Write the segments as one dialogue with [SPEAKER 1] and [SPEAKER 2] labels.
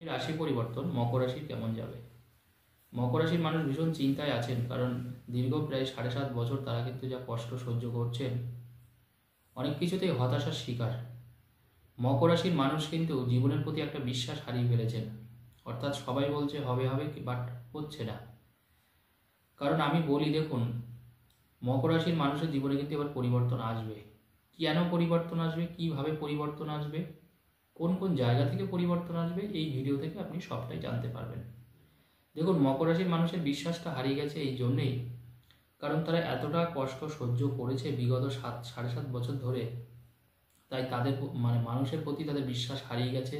[SPEAKER 1] রাশি পরিবর্তন মকর রাশির কেমন যাবে। মকর রাশির মানুষ ভীষণ চিন্তায় আছেন, কারণ দীর্ঘ প্রায় 7.5 বছর তারা কিন্তু যা কষ্ট সহ্য করছেন, অনেক কিছুতেই হতাশার শিকার। মকর রাশির মানুষ কিন্তু জীবনের প্রতি একটা বিশ্বাস হারিয়ে ফেলেছেন, অর্থাৎ সবাই বলছে হবে হবে বাট হচ্ছে না। কারণ আমি বলি, দেখুন, মকর রাশির মানুষের জীবনে কিন্তু এবার পরিবর্তন আসবে। কেন পরিবর্তন আসবে, কিভাবে পরিবর্তন আসবে, কোন কোন জায়গা থেকে পরিবর্তন আসবে, এই ভিডিও থেকে আপনি সবটাই জানতে পারবেন। দেখুন, মকর রাশির মানুষের বিশ্বাসটা হারিয়ে গেছে এই জন্যেই, কারণ তারা এতটা কষ্ট সহ্য করেছে বিগত 7.5 বছর ধরে, তাই তাদের মানুষের প্রতি তাদের বিশ্বাস হারিয়ে গেছে,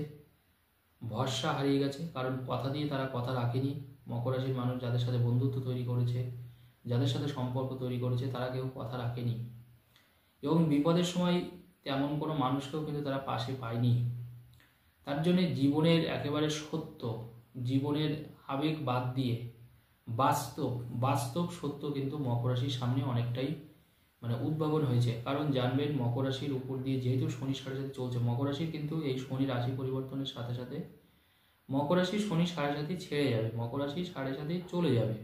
[SPEAKER 1] ভরসা হারিয়ে গেছে। কারণ কথা দিয়ে তারা কথা রাখেনি। মকর রাশির মানুষ যাদের সাথে বন্ধুত্ব তৈরি করেছে, যাদের সাথে সম্পর্ক তৈরি করেছে, তারা কেউ কথা রাখেনি, এবং বিপদের সময় তেমন কোনো মানুষকেও কিন্তু তারা পাশে পায়নি। তার জন্যে জীবনের একেবারে সত্য, জীবনের আবেগ বাদ দিয়ে বাস্তব বাস্তব সত্য কিন্তু মকর রাশির সামনে অনেকটাই উদ্ভাবন হয়েছে। কারণ জানবেন, মকর রাশির উপর দিয়ে যেহেতু শনি সাড়ে সাথে চলছে, মকর রাশির কিন্তু এই শনি রাশি পরিবর্তনের সাথে সাথে মকর রাশির শনি সাড়ে সাথে ছেড়ে যাবে, মকর রাশি সাড়ে সাথে চলে যাবে।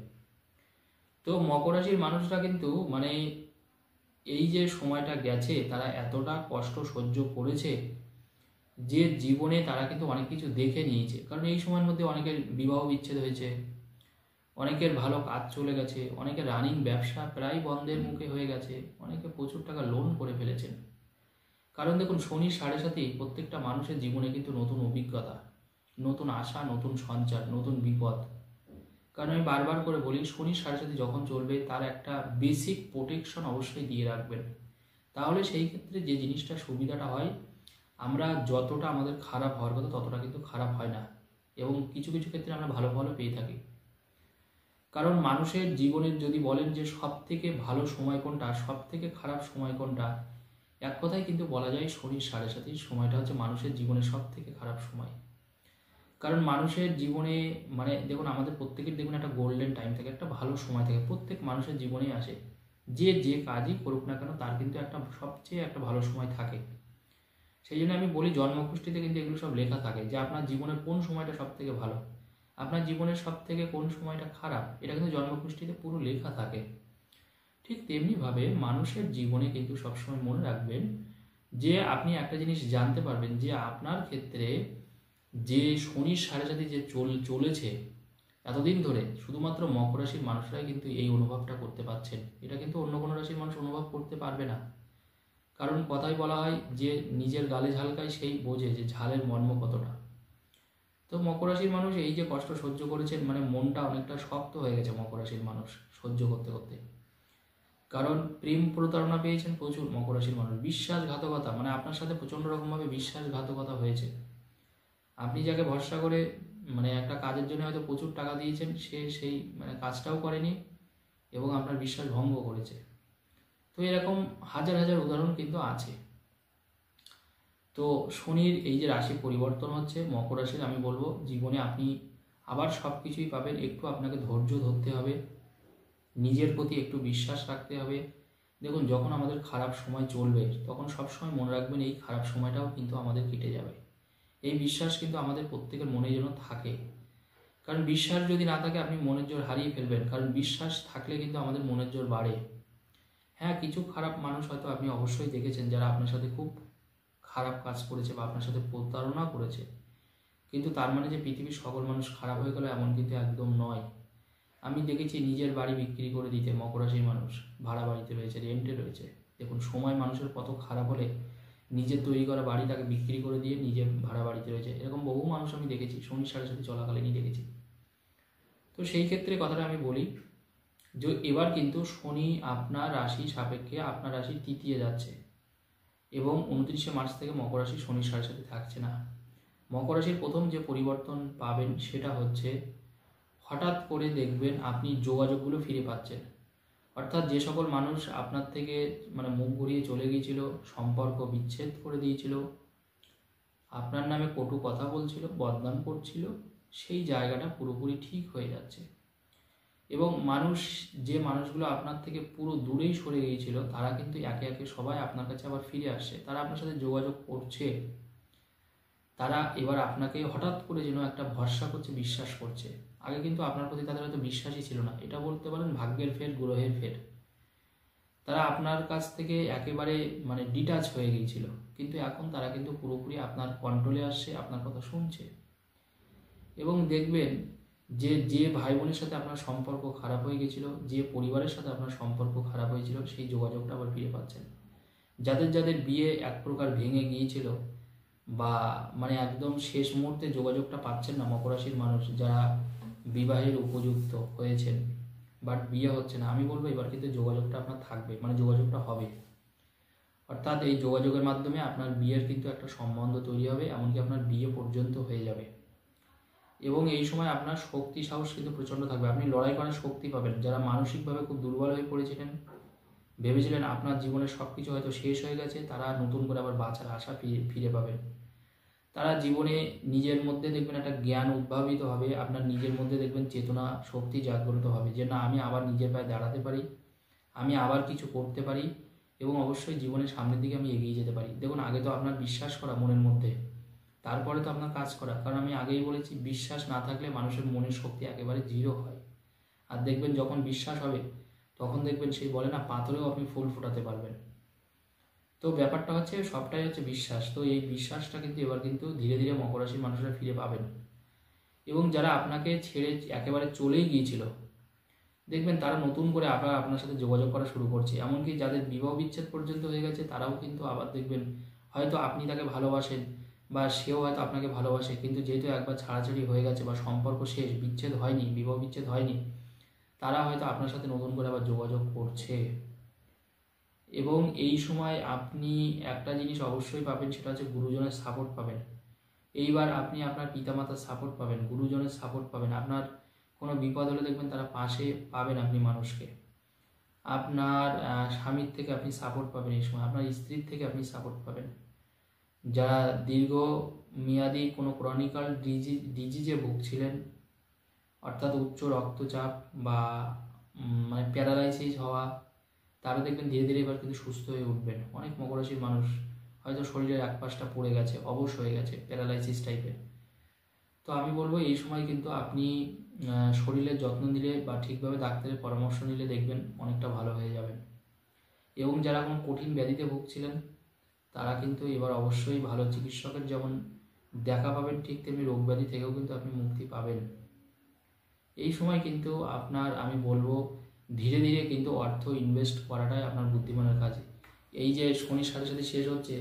[SPEAKER 1] তো মকর রাশির মানুষরা কিন্তু এই যে সময়টা গেছে, তারা এতটা কষ্ট সহ্য করেছে যে জীবনে তারা কিন্তু অনেক কিছু দেখে নিয়েছে। কারণ এই সময়ের মধ্যে অনেকের বিবাহ বিচ্ছেদ হয়েছে, অনেকের ভালো কাজ চলে গেছে, অনেকের রানিং ব্যবসা প্রায় বন্ধের মুখে হয়ে গেছে, অনেকে প্রচুর টাকা লোন করে ফেলেছেন। কারণ দেখুন, শনি সাড়ে সাথেই প্রত্যেকটা মানুষের জীবনে কিন্তু নতুন অভিজ্ঞতা, নতুন আশা, নতুন সঞ্চার, নতুন বিপদ। কারণ আমি বারবার করে বলি, শনি সাড়ে সাথে যখন চলবে তার একটা বেসিক প্রোটেকশন অবশ্যই দিয়ে রাখবেন। তাহলে সেই ক্ষেত্রে যে জিনিসটা সুবিধাটা হয়, আমরা যতটা আমাদের খারাপ হওয়ার কথা ততটা কিন্তু খারাপ হয় না, এবং কিছু কিছু ক্ষেত্রে আমরা ভালো ফলও পেয়ে থাকি। কারণ মানুষের জীবনের যদি বলেন যে সব থেকে ভালো সময় কোনটা, সব থেকে খারাপ সময় কোনটা, এক কথায় কিন্তু বলা যায় শনির সাড়ে সাথেই সময়টা হচ্ছে মানুষের জীবনের সব থেকে খারাপ সময়। কারণ মানুষের জীবনে দেখুন, আমাদের প্রত্যেকের দেখুন একটা গোল্ডেন টাইম থাকে, একটা ভালো সময় থাকে, প্রত্যেক মানুষের জীবনেই আসে। যে কাজই করুক না কেন, তার কিন্তু একটা সবচেয়ে একটা ভালো সময় থাকে। সেই জন্য আমি বলি, জন্মকুষ্ঠিতে কিন্তু এগুলো সব লেখা থাকে যে আপনার জীবনের কোন সময়টা সব থেকে ভালো, আপনার জীবনের সব থেকে কোন সময়টা খারাপ, এটা কিন্তু জন্মকুষ্ঠিতে পুরো লেখা থাকে। ঠিক তেমনিভাবে মানুষের জীবনে কিন্তু সবসময় মনে রাখবেন যে আপনি একটা জিনিস জানতে পারবেন যে আপনার ক্ষেত্রে যে শনির সাড়ে সাথে যে চলেছে এতদিন ধরে, শুধুমাত্র মকর রাশির মানুষরাই কিন্তু এই অনুভবটা করতে পারছেন। এটা কিন্তু অন্য কোনো রাশির মানুষ অনুভব করতে পারবে না। কারণ কথাই বলা হয় যে নিজের গালে ঝালকায় সেই বোঝে যে ঝালের মর্ম কতটা। তো মকর রাশির মানুষ এই যে কষ্ট সহ্য করেছেন, মনটা অনেকটা শক্ত হয়ে গেছে মকর রাশির মানুষ সহ্য করতে করতে। কারণ প্রেম প্রতারণা পেয়েছেন প্রচুর মকর রাশির মানুষ, বিশ্বাসঘাতকতা, আপনার সাথে প্রচণ্ড রকমভাবে বিশ্বাসঘাতকতা হয়েছে। আপনি যাকে ভরসা করে একটা কাজের জন্য হয়তো প্রচুর টাকা দিয়েছেন, সে সেই কাজটাও করেনি এবং আপনার বিশ্বাস ভঙ্গ করেছে। তো এরকম হাজার হাজার উদাহরণ কিন্তু আছে। তো শনির এই যে রাশি পরিবর্তন হচ্ছে মকর রাশির, আমি বলবো জীবনে আপনি আবার সব কিছুই পাবেন। একটু আপনাকে ধৈর্য ধরতে হবে, নিজের প্রতি একটু বিশ্বাস রাখতে হবে। দেখুন, যখন আমাদের খারাপ সময় চলবে তখন সবসময় মনে রাখবেন এই খারাপ সময়টাও কিন্তু আমাদের কেটে যাবে। এই বিশ্বাস কিন্তু আমাদের প্রত্যেকের মনে যেন থাকে। কারণ বিশ্বাস যদি না থাকে আপনি মনের জোর হারিয়ে ফেলবেন, কারণ বিশ্বাস থাকলে কিন্তু আমাদের মনের জোর বাড়ে। হ্যাঁ, কিছু খারাপ মানুষ হয়তো আপনি অবশ্যই দেখেছেন যারা আপনার সাথে খুব খারাপ কাজ করেছে বা আপনার সাথে প্রতারণা করেছে, কিন্তু তার মানে যে পৃথিবীর সকল মানুষ খারাপ হয়ে গেল এমন কিন্তু একদম নয়। আমি দেখেছি নিজের বাড়ি বিক্রি করে দিতে মকর রাশির মানুষ ভাড়া বাড়িতে রয়েছে, রেন্টে রয়েছে। দেখুন, সময় মানুষের কত খারাপ হলে নিজের তৈরি করা বাড়ি তাকে বিক্রি করে দিয়ে নিজের ভাড়া বাড়িতে রয়েছে, এরকম বহু মানুষ আমি দেখেছি, শনির সাড়ে সাথে চলাকালীনই দেখেছি। তো সেই ক্ষেত্রে কথাটা আমি বলি যে এবার কিন্তু শনি আপনার রাশি সাপেক্ষে আপনার রাশি তৃতীয় যাচ্ছে, এবং 29শে মার্চ থেকে মকর রাশি শনির সাড়ে সাথে থাকছে না। মকর রাশির প্রথম যে পরিবর্তন পাবেন সেটা হচ্ছে, হঠাৎ করে দেখবেন আপনি যোগাযোগগুলো ফিরে পাচ্ছেন। অর্থাৎ যে সকল মানুষ আপনার থেকে মুখ ঘুরিয়ে চলে গিয়েছিল, সম্পর্ক বিচ্ছেদ করে দিয়েছিল, আপনার নামে কটু কথা বলছিল, বদনাম করছিল, সেই জায়গাটা পুরোপুরি ঠিক হয়ে যাচ্ছে। এবং যে মানুষগুলো আপনার থেকে পুরো দূরেই সরে গিয়েছিল, তারা কিন্তু একে একে সবাই আপনার কাছে আবার ফিরে আসছে, তারা আপনার সাথে যোগাযোগ করছে। তারা এবার আপনাকে হঠাৎ করে যেন একটা ভরসা করছে, বিশ্বাস করছে। আগে কিন্তু আপনার প্রতি তাদের হয়তো বিশ্বাসই ছিল না, এটা বলতে পারেন ভাগ্যের ফের, গ্রহের ফের। তারা আপনার কাছ থেকে একেবারে মানে ডিটাচ হয়ে গিয়েছিল, কিন্তু এখন তারা কিন্তু পুরোপুরি আপনার কন্ট্রোলে আসছে, আপনার কথা শুনছে। এবং দেখবেন যে যে ভাই বোনের সাথে আপনার সম্পর্ক খারাপ হয়ে গেছিলো, যে পরিবারের সাথে আপনার সম্পর্ক খারাপ হয়েছিল, সেই যোগাযোগটা আবার ফিরে পাচ্ছেন। যাদের যাদের বিয়ে এক প্রকার ভেঙে গিয়েছিল বা মানে একদম শেষ মুহূর্তে যোগাযোগটা পাচ্ছেন না, মকর রাশির মানুষ যারা বিবাহের উপযুক্ত হয়েছেন বাট বিয়ে হচ্ছে না, আমি বলবো এবার কিন্তু যোগাযোগটা আপনার থাকবে, মানে যোগাযোগটা হবে। অর্থাৎ এই যোগাযোগের মাধ্যমে আপনার বিয়ের কিন্তু একটা সম্বন্ধ তৈরি হবে, এমনকি আপনার বিয়ে পর্যন্ত হয়ে যাবে। এবং এই সময় আপনার শক্তি সাহস কিন্তু প্রচণ্ড থাকবে, আপনি লড়াই করার শক্তি পাবেন। যারা মানসিকভাবে খুব দুর্বল হয়ে পড়েছিলেন, ভেবেছিলেন আপনার জীবনের সব কিছু হয়তো শেষ হয়ে গেছে, তারা নতুন করে আবার বাঁচার আশা ফিরে পাবেন। তারা জীবনে নিজের মধ্যে দেখবেন একটা জ্ঞান উদ্ভাবিত হবে, আপনার নিজের মধ্যে দেখবেন চেতনা শক্তি জাগ্রত হবে যে না, আমি আবার নিজের পায়ে দাঁড়াতে পারি, আমি আবার কিছু করতে পারি এবং অবশ্যই জীবনের সামনের দিকে আমি এগিয়ে যেতে পারি। দেখুন, আগে তো আপনার বিশ্বাস করা মনের মধ্যে, তারপরে তো আপনার কাজ করা। কারণ আমি আগেই বলেছি, বিশ্বাস না থাকলে মানুষের মনের শক্তি একেবারে জিরো হয়। আর দেখবেন যখন বিশ্বাস হবে তখন দেখবেন সেই বলে না, পাথরেও আপনি ফুল ফোটাতে পারবেন। তো ব্যাপারটা হচ্ছে সবটাই হচ্ছে বিশ্বাস। তো এই বিশ্বাসটা কিন্তু এবার কিন্তু ধীরে ধীরে মকর রাশির মানুষরা ফিরে পাবেন। এবং যারা আপনাকে ছেড়ে একেবারে চলেই গিয়েছিল, দেখবেন তারা নতুন করে আবার আপনার সাথে যোগাযোগ করা শুরু করছে। এমনকি যাদের বিবাহ বিচ্ছেদ পর্যন্ত হয়ে গেছে, তারাও কিন্তু আবার দেখবেন হয়তো আপনি তাকে ভালোবাসেন বা সেও হয়তো আপনাকে ভালোবাসে, কিন্তু যেহেতু একবার ছাড়াছাড়ি হয়ে গেছে বা সম্পর্ক শেষ, বিচ্ছেদ হয়নি, বিবাহ বিচ্ছেদ হয়নি, তারা হয়তো আপনার সাথে নতুন করে আবার যোগাযোগ করছে। এবং এই সময় আপনি একটা জিনিস অবশ্যই পাবেন, সেটা হচ্ছে গুরুজনের সাপোর্ট পাবেন। এইবার আপনি আপনার পিতামাতার সাপোর্ট পাবেন, গুরুজনের সাপোর্ট পাবেন। আপনার কোনো বিপদ হলে দেখবেন তারা পাশে পাবেন আপনি মানুষকে। আপনার স্বামীর থেকে আপনি সাপোর্ট পাবেন এই সময়, আপনার স্ত্রীর থেকে আপনি সাপোর্ট পাবেন। যারা দীর্ঘ মেয়াদি কোনো ক্রনিক্যাল ডিজিজে ভুগছিলেন, অর্থাৎ উচ্চ রক্তচাপ বা মানে প্যারালাইসিস হওয়া, তারা দেখবেন ধীরে ধীরে এবার কিন্তু সুস্থ হয়ে উঠবেন। অনেক মকর রাশির মানুষ হয়তো শরীরের এক পাশটা পড়ে গেছে, অবশ হয়ে গেছে, প্যারালাইসিস টাইপের। তো আমি বলবো এই সময় কিন্তু আপনি শরীরের যত্ন নিলে বা ঠিকভাবে ডাক্তারের পরামর্শ নিলে দেখবেন অনেকটা ভালো হয়ে যাবেন। এবং যারা কোনো কঠিন ব্যাধিতে ভুগছিলেন, তারা কিন্তু এবার অবশ্যই ভালো চিকিৎসকের যেমন দেখা পাবেন, ঠিক তেমনি রোগ ব্যাধি থেকেও কিন্তু আপনি মুক্তি পাবেন। এই সময় কিন্তু আপনার আমি বলবো ধীরে ধীরে কিন্তু অর্থ ইনভেস্ট করাটাই আপনার বুদ্ধিমানের কাজ। এই যে শনির সাথে সাথে শেষ হচ্ছে,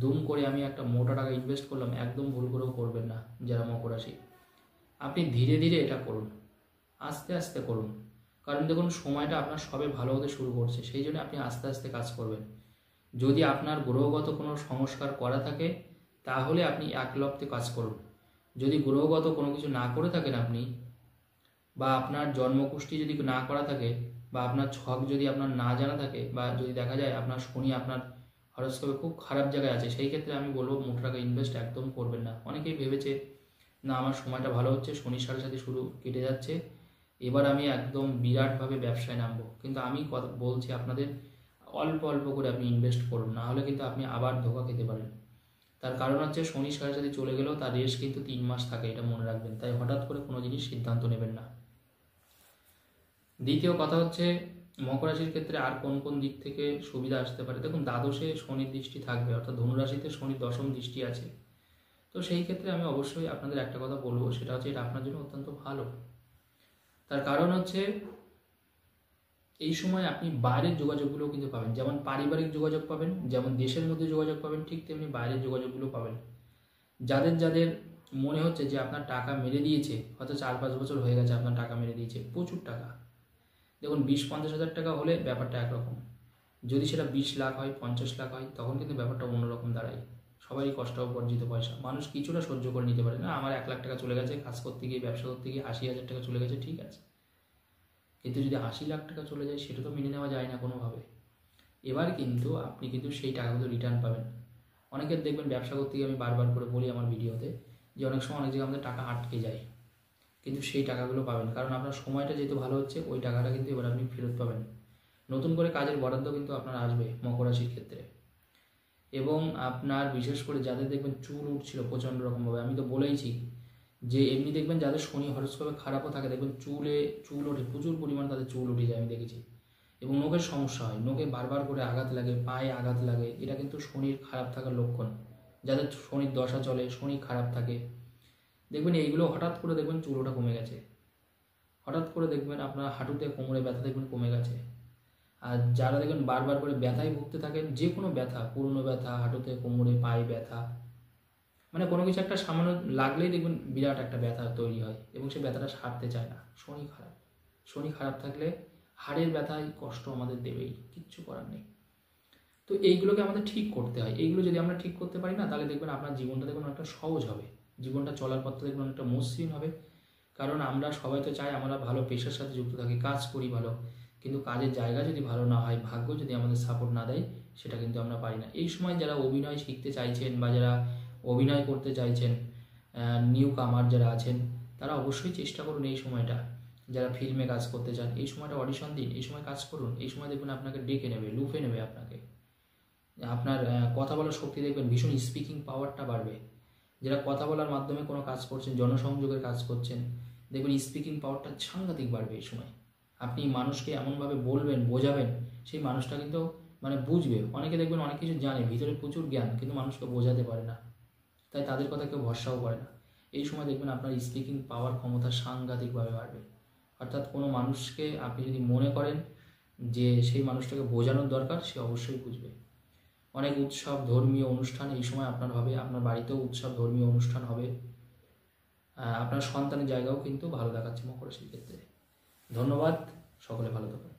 [SPEAKER 1] দুম করে আমি একটা মোটা টাকা ইনভেস্ট করলাম, একদম ভুল করেও করবেন না যারা মকর রাশি। আপনি ধীরে ধীরে এটা করুন, আস্তে আস্তে করুন। কারণ দেখুন, সময়টা আপনার সবে ভালো হতে শুরু করছে, সেই জন্য আপনি আস্তে আস্তে কাজ করবেন। যদি আপনার গ্রহগত কোনো সংস্কার করা থাকে, তাহলে আপনি এক লপ্তে কাজ করুন। যদি গ্রহগত কোনো কিছু না করে থাকেন আপনি, বা আপনার জন্মকুষ্ঠি যদি না করা থাকে, বা আপনার ছক যদি আপনার না জানা থাকে, বা যদি দেখা যায় আপনার শনি আপনার হরস্কোপে খুব খারাপ জায়গায় আছে, সেই ক্ষেত্রে আমি বলবো মোটা টাকা ইনভেস্ট একদম করবেন না। অনেকেই ভেবেছে না, আমার সময়টা ভালো হচ্ছে, শনির সাথে সাথে শুরু কেটে যাচ্ছে, এবার আমি একদম বিরাটভাবে ব্যবসায় নামবো। কিন্তু আমি বলছি আপনাদের, অল্প অল্প করে আপনি ইনভেস্ট করুন, না হলে কিন্তু আপনি আবার ধোঁকা খেতে পারেন। তার কারণ হচ্ছে শনির সাথে সাথে চলে গেলেও তার রেস কিন্তু 3 মাস থাকে, এটা মনে রাখবেন। তাই হঠাৎ করে কোনো জিনিস সিদ্ধান্ত নেবেন না। দ্বিতীয় কথা হচ্ছে, মকর রাশির ক্ষেত্রে আর কোন কোন দিক থেকে সুবিধা আসতে পারে। দেখুন, দ্বাদশে শনির দৃষ্টি থাকবে, অর্থাৎ ধনুরাশিতে শনির দশম দৃষ্টি আছে। তো সেই ক্ষেত্রে আমি অবশ্যই আপনাদের একটা কথা বলবো, সেটা হচ্ছে এটা আপনার জন্য অত্যন্ত ভালো। তার কারণ হচ্ছে এই সময় আপনি বাইরের যোগাযোগগুলো কিন্তু পাবেন, যেমন পারিবারিক যোগাযোগ পাবেন, যেমন দেশের মধ্যে যোগাযোগ পাবেন, ঠিক তেমনি বাইরের যোগাযোগগুলো পাবেন। যাদের যাদের মনে হচ্ছে যে আপনার টাকা মেরে দিয়েছে, হয়তো 4-5 বছর হয়ে গেছে আপনার টাকা মেরে দিয়েছে, প্রচুর টাকা। দেখুন, 20-50 হাজার টাকা হলে ব্যাপারটা একরকম, যদি সেটা 20 লাখ হয়, 50 লাখ হয়, তখন কিন্তু ব্যাপারটা অন্যরকম দাঁড়ায়। সবারই কষ্ট উপার্জিত পয়সা, মানুষ কিছুটা সহ্য করে নিতে পারে। না, আমার 1 লাখ টাকা চলে গেছে কাজ করতে গিয়ে, ব্যবসা করতে গিয়ে 80,000 টাকা চলে গেছে, ঠিক আছে, কিন্তু যদি 80 লাখ টাকা চলে যায়, সেটা তো মেনে নেওয়া যায় না কোনোভাবে। এবার কিন্তু আপনি কিন্তু সেই টাকাগুলো রিটার্ন পাবেন। অনেকের দেখবেন ব্যবসা করতে গিয়ে, আমি বারবার করে বলি আমার ভিডিওতে, যে অনেক সময় অনেক জায়গায় আমাদের টাকা আটকে যায়, কিন্তু সেই টাকাগুলো পাবেন, কারণ আপনার সময়টা যেহেতু ভালো হচ্ছে, ওই টাকাটা কিন্তু এবার আপনি ফেরত পাবেন। নতুন করে কাজের বরাদ্দ কিন্তু আপনার আসবে মকর রাশির ক্ষেত্রে। এবং আপনার বিশেষ করে যাদের দেখবেন চুল উঠছিল প্রচণ্ড রকমভাবে, আমি তো বলেইছি যে এমনি দেখবেন যাদের শনি হরস্কোপে খারাপও থাকে দেখবেন চুল ওঠে, প্রচুর পরিমাণ তাদের চুল উঠে যায় আমি দেখেছি। এবং নখের সমস্যা হয়, নখে বারবার করে আঘাত লাগে, পায়ে আঘাত লাগে, এটা কিন্তু শনির খারাপ থাকার লক্ষণ। যাদের শনির দশা চলে, শনি খারাপ থাকে, দেখবেন এইগুলো হঠাৎ করে দেখবেন চুল ওঠা কমে গেছে, হঠাৎ করে দেখবেন আপনার হাঁটুতে কোমরে ব্যথা দেখবেন কমে গেছে। আর যারা দেখবেন বারবার করে ব্যথায় ভুগতে থাকেন, যে কোনো ব্যথা, পুরনো ব্যথা, হাঁটুতে কোমরে পায়ে ব্যথা, মানে কোনো কিছু একটা সামান্য লাগলেই দেখবেন বিরাট একটা ব্যথা তৈরি হয় এবং সেই ব্যথাটা সারতে চায় না। শনি খারাপ, শনি খারাপ থাকলে হাড়ের ব্যথায় কষ্ট আমাদের দেবেই, কিচ্ছু করার নেই। তো এইগুলোকে আমাদের ঠিক করতে হয়। এইগুলো যদি আমরা ঠিক করতে পারি না, তাহলে দেখবেন আপনার জীবনটা দেখবেন অনেকটা সহজ হবে, জীবনটা চলার পথটা দেখবেন অনেকটা মসৃণ হবে। কারণ আমরা সবাই তো চাই আমরা ভালো পেশার সাথে যুক্ত থাকি, কাজ করি ভালো, কিন্তু কাজের জায়গা যদি ভালো না হয়, ভাগ্য যদি আমাদের সাপোর্ট না দেয়, সেটা কিন্তু আমরা পারি না। এই সময় যারা অভিনয় শিখতে চাইছেন বা যারা অভিনয় করতে চাইছেন, নিউ কামার যারা আছেন, তারা অবশ্যই চেষ্টা করুন এই সময়টা। যারা ফিল্মে কাজ করতে চান, এই সময়টা অডিশন দিন, এই সময় কাজ করুন। এই সময় দেখবেন আপনাকে ডেকে নেবে, লুফে নেবে আপনাকে। আপনার কথা বলার শক্তি দেখবেন ভীষণ, স্পিকিং পাওয়ারটা বাড়বে। যারা কথা বলার মাধ্যমে কোনো কাজ করছেন, জনসংযোগের কাজ করছেন, দেখবেন স্পিকিং পাওয়ারটা সাংঘাতিক বাড়বে এই সময়। আপনি মানুষকে এমনভাবে বলবেন, বোঝাবেন, সেই মানুষটা কিন্তু মানে বুঝবে। অনেকে দেখবেন অনেক কিছু জানে, ভিতরে প্রচুর জ্ঞান, কিন্তু মানুষকে বোঝাতে পারে না, তাই তাদের কথা কেউ ভরসাও করে না। এই সময় দেখবেন আপনার স্পিকিং পাওয়ার ক্ষমতা সাংঘাতিকভাবে বাড়বে। অর্থাৎ কোনো মানুষকে আপনি যদি মনে করেন যে সেই মানুষটাকে বোঝানোর দরকার, সে অবশ্যই বুঝবে। অনেক উৎসব, ধর্মীয় অনুষ্ঠান এই সময় আপনার হবে, আপনার বাড়িতেও উৎসব, ধর্মীয় অনুষ্ঠান হবে। আপনার সন্তানের জায়গাও কিন্তু ভালো দেখাচ্ছে মকর রাশির ক্ষেত্রে। ধন্যবাদ, সকলে ভালো থাকুন।